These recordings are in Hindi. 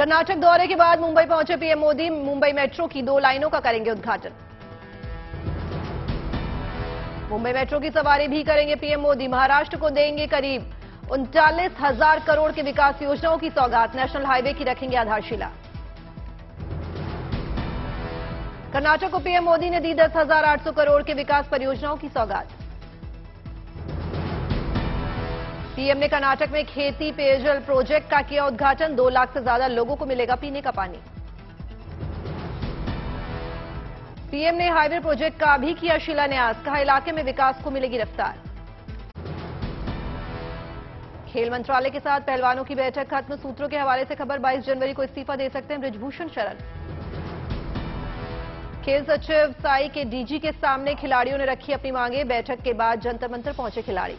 कर्नाटक दौरे के बाद मुंबई पहुंचे पीएम मोदी। मुंबई मेट्रो की 2 लाइनों का करेंगे उद्घाटन। मुंबई मेट्रो की सवारी भी करेंगे पीएम मोदी। महाराष्ट्र को देंगे करीब 39,000 करोड़ की विकास योजनाओं की सौगात। नेशनल हाईवे की रखेंगे आधारशिला। कर्नाटक को पीएम मोदी ने दी 10,800 करोड़ की विकास परियोजनाओं की सौगात। पीएम ने कर्नाटक में खेती पेयजल प्रोजेक्ट का किया उद्घाटन। 2 लाख से ज्यादा लोगों को मिलेगा पीने का पानी। पीएम ने हाईवे प्रोजेक्ट का भी किया शिलान्यास। कहा, इलाके में विकास को मिलेगी रफ्तार। खेल मंत्रालय के साथ पहलवानों की बैठक खत्म। सूत्रों के हवाले से खबर, 22 जनवरी को इस्तीफा दे सकते हैं बृजभूषण शरण। खेल सचिव साई के डीजी के सामने खिलाड़ियों ने रखी अपनी मांगे। बैठक के बाद जंतर मंतर पहुंचे खिलाड़ी।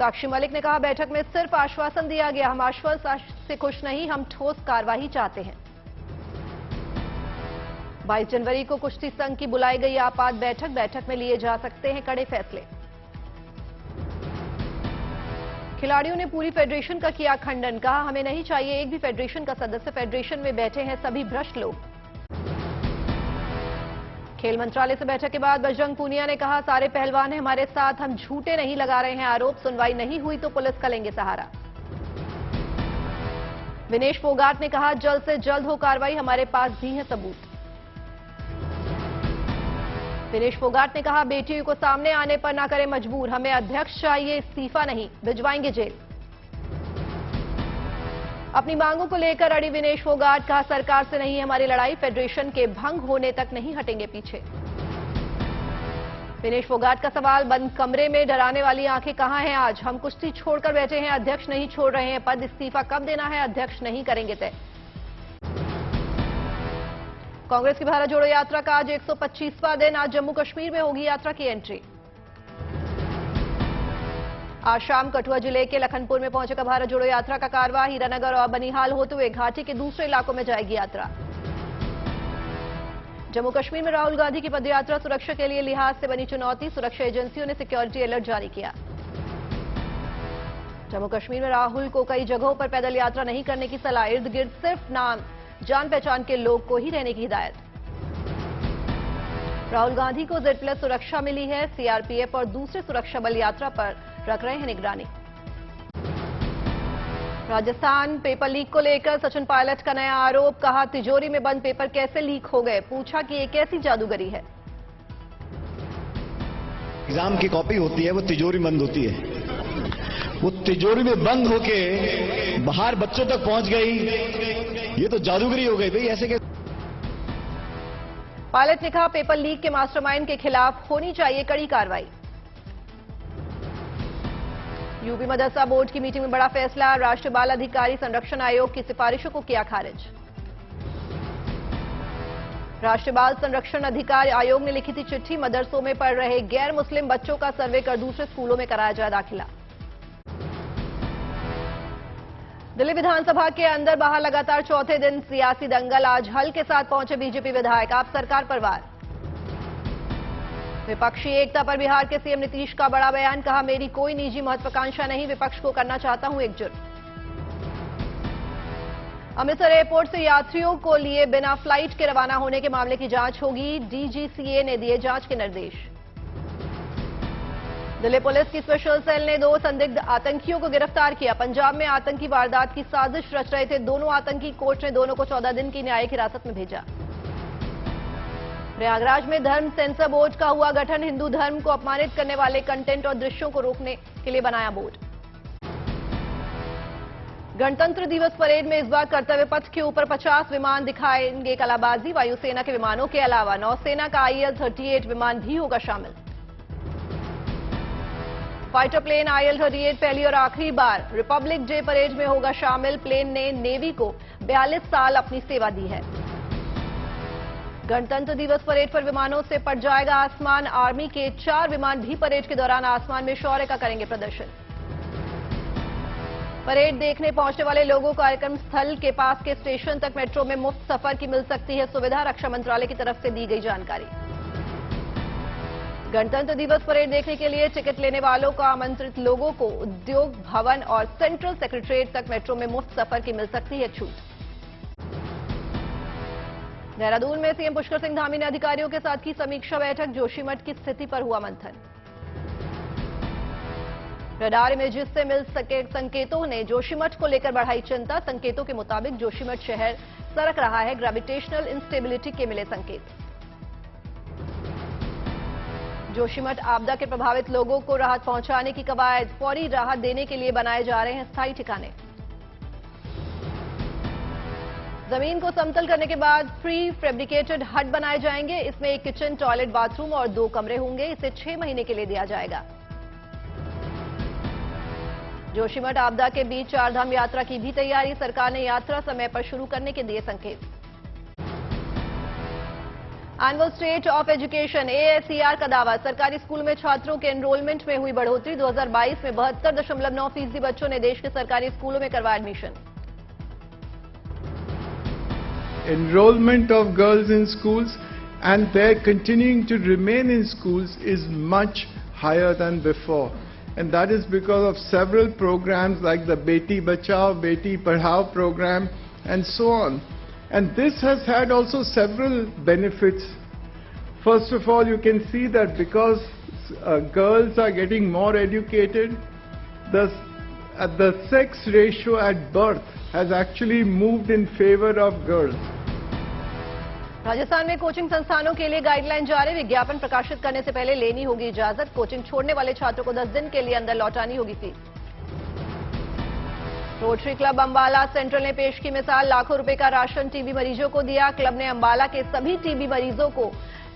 साक्षी मलिक ने कहा, बैठक में सिर्फ आश्वासन दिया गया। हम आश्वासन से खुश नहीं, हम ठोस कार्रवाई चाहते हैं। 22 जनवरी को कुश्ती संघ की बुलाई गई आपात बैठक में लिए जा सकते हैं कड़े फैसले। खिलाड़ियों ने पूरी फेडरेशन का किया खंडन। कहा, हमें नहीं चाहिए एक भी फेडरेशन का सदस्य। फेडरेशन में बैठे हैं सभी भ्रष्ट लोग। खेल मंत्रालय से बैठक के बाद बजरंग पूनिया ने कहा, सारे पहलवान हैं हमारे साथ, हम झूठे नहीं लगा रहे हैं आरोप। सुनवाई नहीं हुई तो पुलिस का लेंगे सहारा। विनेश फोगाट ने कहा, जल्द से जल्द हो कार्रवाई, हमारे पास भी है सबूत। विनेश फोगाट ने कहा, बेटियों को सामने आने पर ना करें मजबूर, हमें अध्यक्ष चाहिए, इस्तीफा नहीं, भिजवाएंगे जेल। अपनी मांगों को लेकर अड़ी विनेश फोगाट। कहा, सरकार से नहीं है हमारी लड़ाई, फेडरेशन के भंग होने तक नहीं हटेंगे पीछे। विनेश फोगाट का सवाल, बंद कमरे में डराने वाली आंखें कहां हैं आज? हम कुश्ती छोड़कर बैठे हैं, अध्यक्ष नहीं छोड़ रहे हैं पद। इस्तीफा कब देना है, अध्यक्ष नहीं करेंगे तय। कांग्रेस की भारत जोड़ो यात्रा का आज 125वां दिन। आज जम्मू कश्मीर में होगी यात्रा की एंट्री। आज शाम कठुआ जिले के लखनपुर में पहुंचेगा भारत जोड़ो यात्रा का कारवां। हीरानगर और बनिहाल होते हुए घाटी के दूसरे इलाकों में जाएगी यात्रा। जम्मू कश्मीर में राहुल गांधी की पदयात्रा सुरक्षा के लिए लिहाज से बनी चुनौती। सुरक्षा एजेंसियों ने सिक्योरिटी अलर्ट जारी किया। जम्मू कश्मीर में राहुल को कई जगहों पर पैदल यात्रा नहीं करने की सलाह। इर्द गिर्द सिर्फ नाम जान पहचान के लोग को ही रहने की हिदायत। राहुल गांधी को Z+ सुरक्षा मिली है। सीआरपीएफ और दूसरे सुरक्षा बल यात्रा पर रख रहे हैं निगरानी। राजस्थान पेपर लीक को लेकर सचिन पायलट का नया आरोप। कहा, तिजोरी में बंद पेपर कैसे लीक हो गए? पूछा कि ये कैसी जादूगरी है। एग्जाम की कॉपी होती है, वो तिजोरी बंद होती है। वो तिजोरी में बंद होके बाहर बच्चों तक पहुंच गई, ये तो जादूगरी हो गई भाई। ऐसे के पायलट ने कहा, पेपर लीक के मास्टरमाइंड के खिलाफ होनी चाहिए कड़ी कार्रवाई। यूपी मदरसा बोर्ड की मीटिंग में बड़ा फैसला। राष्ट्रीय बाल अधिकारी संरक्षण आयोग की सिफारिशों को किया खारिज। राष्ट्रीय बाल संरक्षण अधिकार आयोग ने लिखी थी चिट्ठी। मदरसों में पढ़ रहे गैर मुस्लिम बच्चों का सर्वे कर दूसरे स्कूलों में कराया जाए दाखिला। दिल्ली विधानसभा के अंदर बाहर लगातार चौथे दिन सियासी दंगल। आज हल के साथ पहुंचे बीजेपी विधायक। आप सरकार पर वार। विपक्षी एकता पर बिहार के सीएम नीतीश का बड़ा बयान। कहा, मेरी कोई निजी महत्वाकांक्षा नहीं, विपक्ष को करना चाहता हूं एकजुट। अमृतसर एयरपोर्ट से यात्रियों को लिए बिना फ्लाइट के रवाना होने के मामले की जांच होगी। डीजीसीए ने दिए जांच के निर्देश। दिल्ली पुलिस की स्पेशल सेल ने 2 संदिग्ध आतंकियों को गिरफ्तार किया। पंजाब में आतंकी वारदात की साजिश रच रहे थे दोनों आतंकी। कोर्ट ने दोनों को 14 दिन की न्यायिक हिरासत में भेजा। प्रयागराज में धर्म सेंसर बोर्ड का हुआ गठन। हिंदू धर्म को अपमानित करने वाले कंटेंट और दृश्यों को रोकने के लिए बनाया बोर्ड। गणतंत्र दिवस परेड में इस बार कर्तव्य पथ के ऊपर 50 विमान दिखाएंगे कलाबाजी। वायुसेना के विमानों के अलावा नौसेना का IL-38 विमान भी होगा शामिल। फाइटर प्लेन IL-38 पहली और आखिरी बार रिपब्लिक डे परेड में होगा शामिल। प्लेन ने नेवी को 42 साल अपनी सेवा दी है। गणतंत्र दिवस परेड पर विमानों से पट जाएगा आसमान। आर्मी के 4 विमान भी परेड के दौरान आसमान में शौर्य का करेंगे प्रदर्शन। परेड देखने पहुंचने वाले लोगों को कार्यक्रम स्थल के पास के स्टेशन तक मेट्रो में मुफ्त सफर की मिल सकती है सुविधा। रक्षा मंत्रालय की तरफ से दी गई जानकारी। गणतंत्र दिवस परेड देखने के लिए टिकट लेने वालों को आमंत्रित लोगों को उद्योग भवन और सेंट्रल सेक्रेटरीट तक मेट्रो में मुफ्त सफर की मिल सकती है छूट। देहरादून में सीएम पुष्कर सिंह धामी ने अधिकारियों के साथ की समीक्षा बैठक, जोशीमठ की स्थिति पर हुआ मंथन। रडार इमेजेस से मिल सके संकेतों ने जोशीमठ को लेकर बढ़ाई चिंता। संकेतों के मुताबिक जोशीमठ शहर सरक रहा है, ग्रेविटेशनल इंस्टेबिलिटी के मिले संकेत। जोशीमठ आपदा के प्रभावित लोगों को राहत पहुंचाने की कवायद, फौरी राहत देने के लिए बनाए जा रहे हैं स्थायी ठिकाने। जमीन को समतल करने के बाद प्री फैब्रिकेटेड हट बनाए जाएंगे। इसमें एक किचन, टॉयलेट, बाथरूम और 2 कमरे होंगे। इसे 6 महीने के लिए दिया जाएगा। जोशीमठ आपदा के बीच चारधाम यात्रा की भी तैयारी, सरकार ने यात्रा समय पर शुरू करने के दिए संकेत। Annual state of education ASER का दावा, सरकारी स्कूल में छात्रों के एनरोलमेंट में हुई बढ़ोतरी। 2022 में 72.9% बच्चों ने देश के सरकारी स्कूलों में करवाया admission. Enrollment of girls in schools and their continuing to remain in schools is much higher than before, and that is because of several programs like the Beti Bachao, Beti Padhao program and so on. And this has had also several benefits. First of all, you can see that because girls are getting more educated, the sex ratio at birth has actually moved in favor of girls. Rajasthan में कोचिंग संस्थानों के लिए गाइडलाइन जारी, विज्ञापन प्रकाशित करने से पहले लेनी होगी इजाजत। कोचिंग छोड़ने वाले छात्रों को 10 दिन के लिए अंदर लौटानी होगी fees. Rotary club Ambala central ने पेश की मिसाल, लाखों रुपए का राशन टीबी मरीजों को दिया। क्लब ने अंबाला के सभी टीबी मरीजों को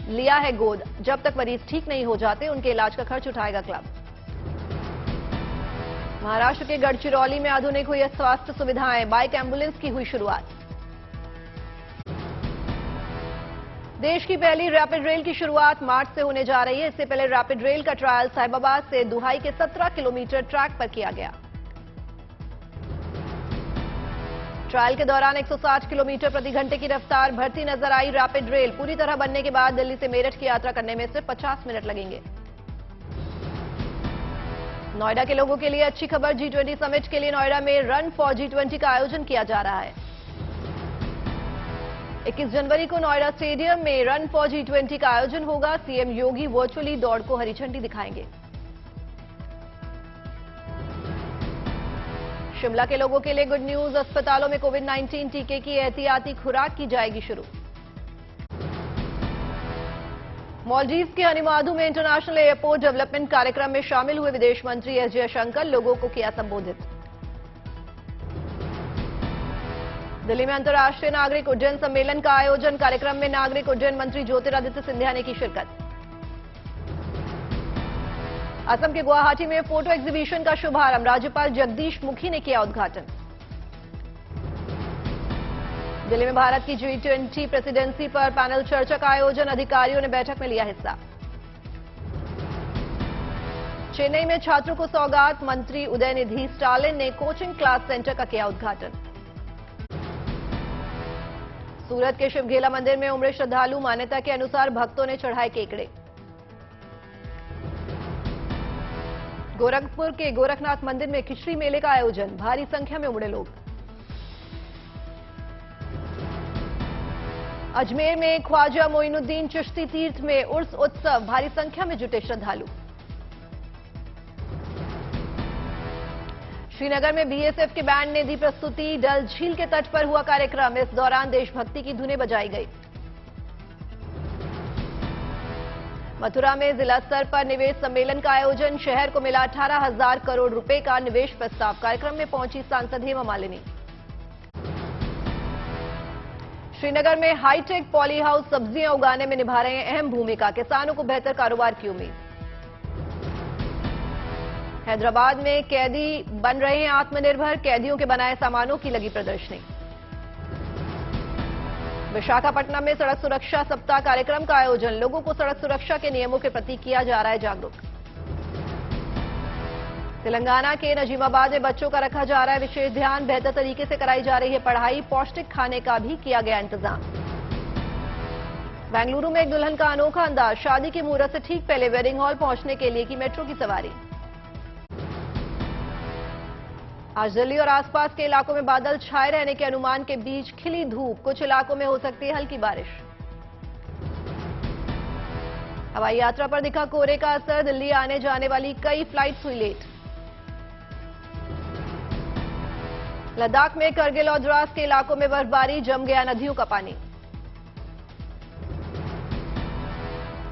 लिया है गोद। जब तक मरीज ठीक नहीं हो जाते उनके इलाज का खर्च उठाएगा क्लब। महाराष्ट्र के गढ़चिरौली में आधुनिक हुई स्वास्थ्य सुविधाएं, बाइक एम्बुलेंस की हुई शुरुआत। देश की पहली रैपिड रेल की शुरुआत मार्च से होने जा रही है। इससे पहले रैपिड रेल का ट्रायल साहिबाबाद से दुहाई के 17 किलोमीटर ट्रैक पर किया गया। ट्रायल के दौरान 160 किलोमीटर प्रति घंटे की रफ्तार भरती नजर आई। रैपिड रेल पूरी तरह बनने के बाद दिल्ली से मेरठ की यात्रा करने में सिर्फ 50 मिनट लगेंगे। नोएडा के लोगों के लिए अच्छी खबर, G20 समिट के लिए नोएडा में रन फॉर G20 का आयोजन किया जा रहा है। 21 जनवरी को नोएडा स्टेडियम में रन फॉर G20 का आयोजन होगा। सीएम योगी वर्चुअली दौड़ को हरी झंडी दिखाएंगे। शिमला के लोगों के लिए गुड न्यूज, अस्पतालों में कोविड-19 टीके की एहतियाती खुराक की जाएगी शुरू। मालदीव के हनीमाधु में इंटरनेशनल एयरपोर्ट डेवलपमेंट कार्यक्रम में शामिल हुए विदेश मंत्री एस जयशंकर, लोगों को किया संबोधित। दिल्ली में अंतर्राष्ट्रीय नागरिक उड्डयन सम्मेलन का आयोजन, कार्यक्रम में नागरिक उड्डयन मंत्री ज्योतिरादित्य सिंधिया ने की शिरकत। असम के गुवाहाटी में फोटो एग्जीबिशन का शुभारंभ, राज्यपाल जगदीश मुखी ने किया उद्घाटन। दिल्ली में भारत की G20 प्रेसिडेंसी पर पैनल चर्चा का आयोजन, अधिकारियों ने बैठक में लिया हिस्सा। चेन्नई में छात्रों को सौगात, मंत्री उदयनिधि स्टालिन ने कोचिंग क्लास सेंटर का किया उद्घाटन। सूरत के शिवघेला मंदिर में उमड़े श्रद्धालु, मान्यता के अनुसार भक्तों ने चढ़ाए केकड़े। गोरखपुर के गोरखनाथ मंदिर में खिचड़ी मेले का आयोजन, भारी संख्या में उमड़े लोग। अजमेर में ख्वाजा मोइनुद्दीन चिश्ती तीर्थ में उर्स उत्सव, भारी संख्या में जुटे श्रद्धालु। श्रीनगर में बीएसएफ के बैंड ने दी प्रस्तुति, डल झील के तट पर हुआ कार्यक्रम, इस दौरान देशभक्ति की धुनें बजाई गई। मथुरा में जिला स्तर पर निवेश सम्मेलन का आयोजन, शहर को मिला 18,000 करोड़ रुपए का निवेश प्रस्ताव, कार्यक्रम में पहुंची सांसद हेमा मालिनी। श्रीनगर में हाईटेक पॉली हाउस सब्जियां उगाने में निभा रहे हैं अहम भूमिका, किसानों को बेहतर कारोबार की उम्मीद। हैदराबाद में कैदी बन रहे हैं आत्मनिर्भर, कैदियों के बनाए सामानों की लगी प्रदर्शनी। विशाखापट्टनम में सड़क सुरक्षा सप्ताह कार्यक्रम का आयोजन, लोगों को सड़क सुरक्षा के नियमों के प्रति किया जा रहा है जागरूक। तेलंगाना के नजीमाबाद में बच्चों का रखा जा रहा है विशेष ध्यान, बेहतर तरीके से कराई जा रही है पढ़ाई, पौष्टिक खाने का भी किया गया इंतजाम। बेंगलुरु में एक दुल्हन का अनोखा अंदाज, शादी की मुहूर्त से ठीक पहले वेडिंग हॉल पहुंचने के लिए की मेट्रो की सवारी। आज दिल्ली और आसपास के इलाकों में बादल छाए रहने के अनुमान के बीच खिली धूप, कुछ इलाकों में हो सकती है हल्की बारिश। हवाई यात्रा पर दिखा कोहरे का असर, दिल्ली आने जाने वाली कई फ्लाइट्स हुई लेट। लद्दाख में करगिल और द्रास के इलाकों में बर्फबारी, जम गया नदियों का पानी।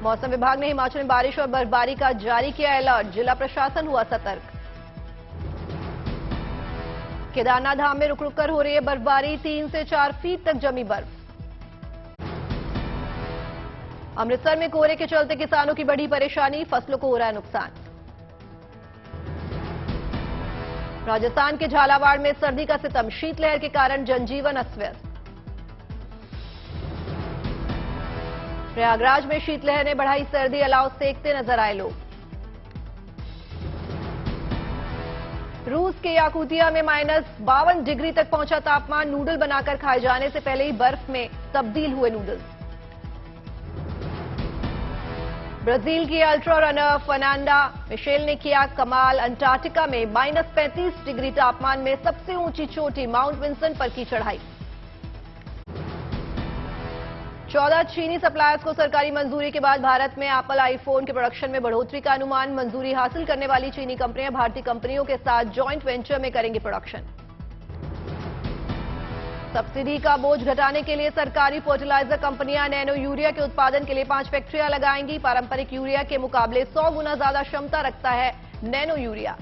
मौसम विभाग ने हिमाचल में बारिश और बर्फबारी का जारी किया अलर्ट, जिला प्रशासन हुआ सतर्क। केदारनाथ धाम में रुक रुक कर हो रही है बर्फबारी, 3 से 4 फीट तक जमी बर्फ। अमृतसर में कोहरे के चलते किसानों की बड़ी परेशानी, फसलों को हो रहा है नुकसान। राजस्थान के झालावाड़ में सर्दी का सितम, शीतलहर के कारण जनजीवन अस्त व्यस्त। प्रयागराज में शीतलहर ने बढ़ाई सर्दी, अलाव सेकते नजर आए लोग। रूस के याकुतिया में -52 डिग्री तक पहुंचा तापमान, नूडल बनाकर खाए जाने से पहले ही बर्फ में तब्दील हुए नूडल्स। ब्राजील की अल्ट्रा रनर फर्नांडा मिशेल ने किया कमाल, अंटार्कटिका में -35 डिग्री तापमान में सबसे ऊंची चोटी माउंट विंसन पर की चढ़ाई। 14 चीनी सप्लायर्स को सरकारी मंजूरी के बाद भारत में एप्पल आईफोन के प्रोडक्शन में बढ़ोतरी का अनुमान, मंजूरी हासिल करने वाली चीनी कंपनियां भारतीय कंपनियों के साथ जॉइंट वेंचर में करेंगी प्रोडक्शन। सब्सिडी का बोझ घटाने के लिए सरकारी फर्टिलाइजर कंपनियां नैनो यूरिया के उत्पादन के लिए 5 फैक्ट्रियां लगाएंगी। पारंपरिक यूरिया के मुकाबले 100 गुना ज्यादा क्षमता रखता है नैनो यूरिया।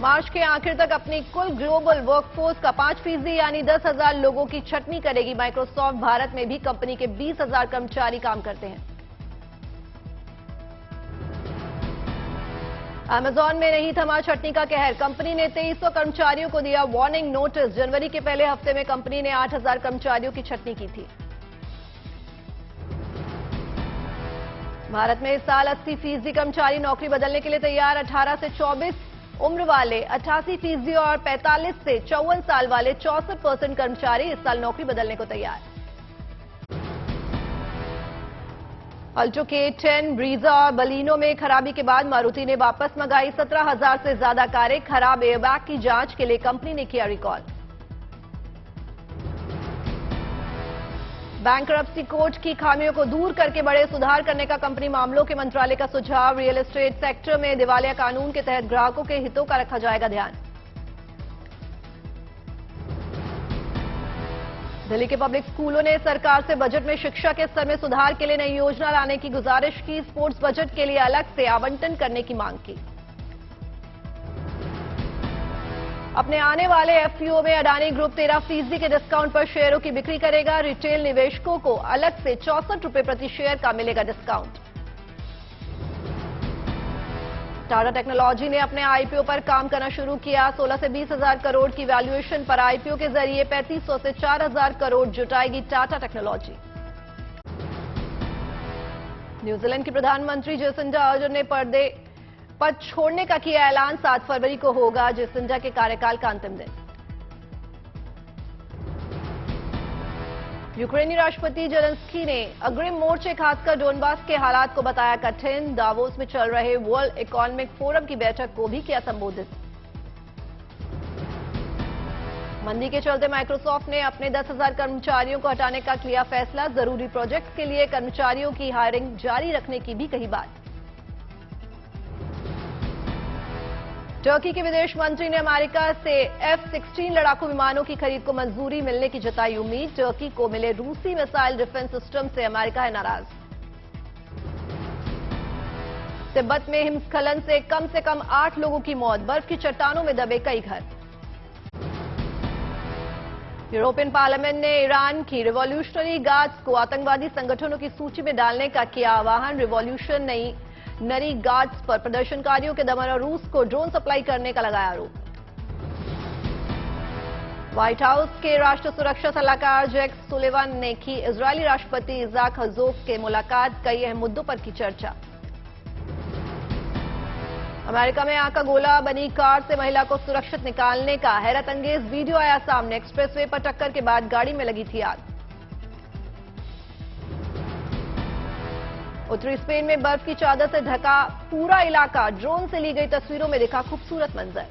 मार्च के आखिर तक अपनी कुल ग्लोबल वर्कफोर्स का 5% यानी 10,000 लोगों की छटनी करेगी माइक्रोसॉफ्ट। भारत में भी कंपनी के 20,000 कर्मचारी काम करते हैं। अमेजॉन में नहीं थमा छटनी का कहर, कंपनी ने 2300 कर्मचारियों को दिया वार्निंग नोटिस। जनवरी के पहले हफ्ते में कंपनी ने 8,000 कर्मचारियों की छटनी की थी। भारत में इस साल 80% कर्मचारी नौकरी बदलने के लिए तैयार। 18 से 24 उम्र वाले 88% और 45 से 54 साल वाले 64% कर्मचारी इस साल नौकरी बदलने को तैयार। अल्टो K10, ब्रीजा और बलिनो में खराबी के बाद मारुति ने वापस मंगाई 17,000 से ज्यादा कारें। खराब एयरबैग की जांच के लिए कंपनी ने किया रिकॉल। बैंकरप्सी कोर्ट की खामियों को दूर करके बड़े सुधार करने का कंपनी मामलों के मंत्रालय का सुझाव। रियल एस्टेट सेक्टर में दिवालिया कानून के तहत ग्राहकों के हितों का रखा जाएगा ध्यान। दिल्ली के पब्लिक स्कूलों ने सरकार से बजट में शिक्षा के स्तर में सुधार के लिए नई योजना लाने की गुजारिश की। स्पोर्ट्स बजट के लिए अलग से आवंटन करने की मांग की। अपने आने वाले एफपीओ में अडानी ग्रुप 13% के डिस्काउंट पर शेयरों की बिक्री करेगा। रिटेल निवेशकों को अलग से 64 रुपए प्रति शेयर का मिलेगा डिस्काउंट। टाटा टेक्नोलॉजी ने अपने आईपीओ पर काम करना शुरू किया। 16 से 20,000 करोड़ की वैल्यूएशन पर आईपीओ के जरिए 3500 से 4,000 करोड़ जुटाएगी टाटा टेक्नोलॉजी। न्यूजीलैंड के प्रधानमंत्री जेसिंडा अर्डर्न ने पद छोड़ने का किया ऐलान। 7 फरवरी को होगा जेसिंडा के कार्यकाल का अंतिम दिन। यूक्रेनी राष्ट्रपति जेलेंस्की ने अग्रिम मोर्चे खासकर डोनबास के हालात को बताया कठिन। दावोस में चल रहे वर्ल्ड इकोनॉमिक फोरम की बैठक को भी किया संबोधित। मंदी के चलते माइक्रोसॉफ्ट ने अपने 10,000 कर्मचारियों को हटाने का किया फैसला। जरूरी प्रोजेक्ट्स के लिए कर्मचारियों की हायरिंग जारी रखने की भी कही बात। टर्की के विदेश मंत्री ने अमेरिका से F-16 लड़ाकू विमानों की खरीद को मंजूरी मिलने की जताई उम्मीद। टर्की को मिले रूसी मिसाइल डिफेंस सिस्टम से अमेरिका है नाराज। तिब्बत में हिमस्खलन से कम 8 लोगों की मौत। बर्फ की चट्टानों में दबे कई घर। यूरोपियन पार्लियामेंट ने ईरान की रिवॉल्यूशनरी गार्ड्स को आतंकवादी संगठनों की सूची में डालने का किया आह्वान। रिवॉल्यूशनरी गार्ड्स पर प्रदर्शनकारियों के दमन और रूस को ड्रोन सप्लाई करने का लगाया आरोप। व्हाइट हाउस के राष्ट्रीय सुरक्षा सलाहकार जैक सुलिवान ने की इजरायली राष्ट्रपति इजाक हर्जोग के मुलाकात। कई अहम मुद्दों पर की चर्चा। अमेरिका में आग का गोला बनी कार से महिला को सुरक्षित निकालने का हैरत अंगेज वीडियो आया सामने। एक्सप्रेसवे पर टक्कर के बाद गाड़ी में लगी थी आग। उत्तरी स्पेन में बर्फ की चादर से ढका पूरा इलाका, ड्रोन से ली गई तस्वीरों में दिखा खूबसूरत मंजर।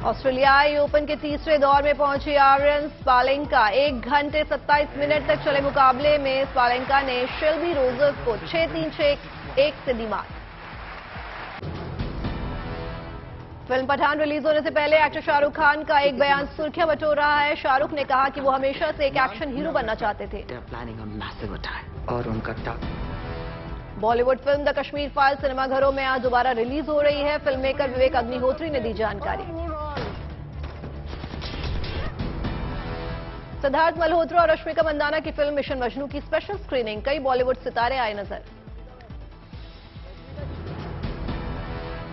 ऑस्ट्रेलियाई ओपन के तीसरे दौर में पहुंची आर्यन स्पालेंका। 1 घंटे 27 मिनट तक चले मुकाबले में स्पालेंका ने शेल्बी रोजर्स को 6-3, 6-1 से दी मात। फिल्म पठान रिलीज होने से पहले एक्टर शाहरुख खान का एक बयान सुर्खियां बटोर रहा है। शाहरुख ने कहा कि वो हमेशा से एक एक्शन हीरो बनना चाहते थे। और उनका Bollywood film the Kashmir file सिनेमाघरों में आज दोबारा रिलीज हो रही है। फिल्म मेकर विवेक अग्निहोत्री ने दी जानकारी। सिद्धार्थ मल्होत्रा और रश्मिका मंदाना की फिल्म मिशन मजनू की स्पेशल स्क्रीनिंग, कई बॉलीवुड सितारे आए नजर।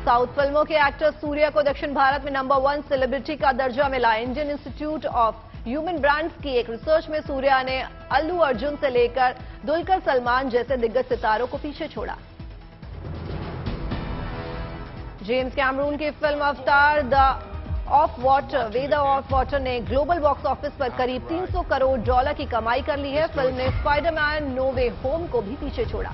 साउथ फिल्मों के एक्टर सूर्या को दक्षिण भारत में नंबर 1 सेलिब्रिटी का दर्जा मिला। Indian institute of human brands की एक रिसर्च में सूर्या ने अल्लू अर्जुन से लेकर दुलकर सलमान जैसे दिग्गज सितारों को पीछे छोड़ा। जेम्स कैमरून की फिल्म अवतार the way the of water ने ग्लोबल बॉक्स ऑफिस पर करीब $300 करोड़ की कमाई कर ली है। फिल्म ने स्पाइडरमैन नो वे होम को भी पीछे छोड़ा।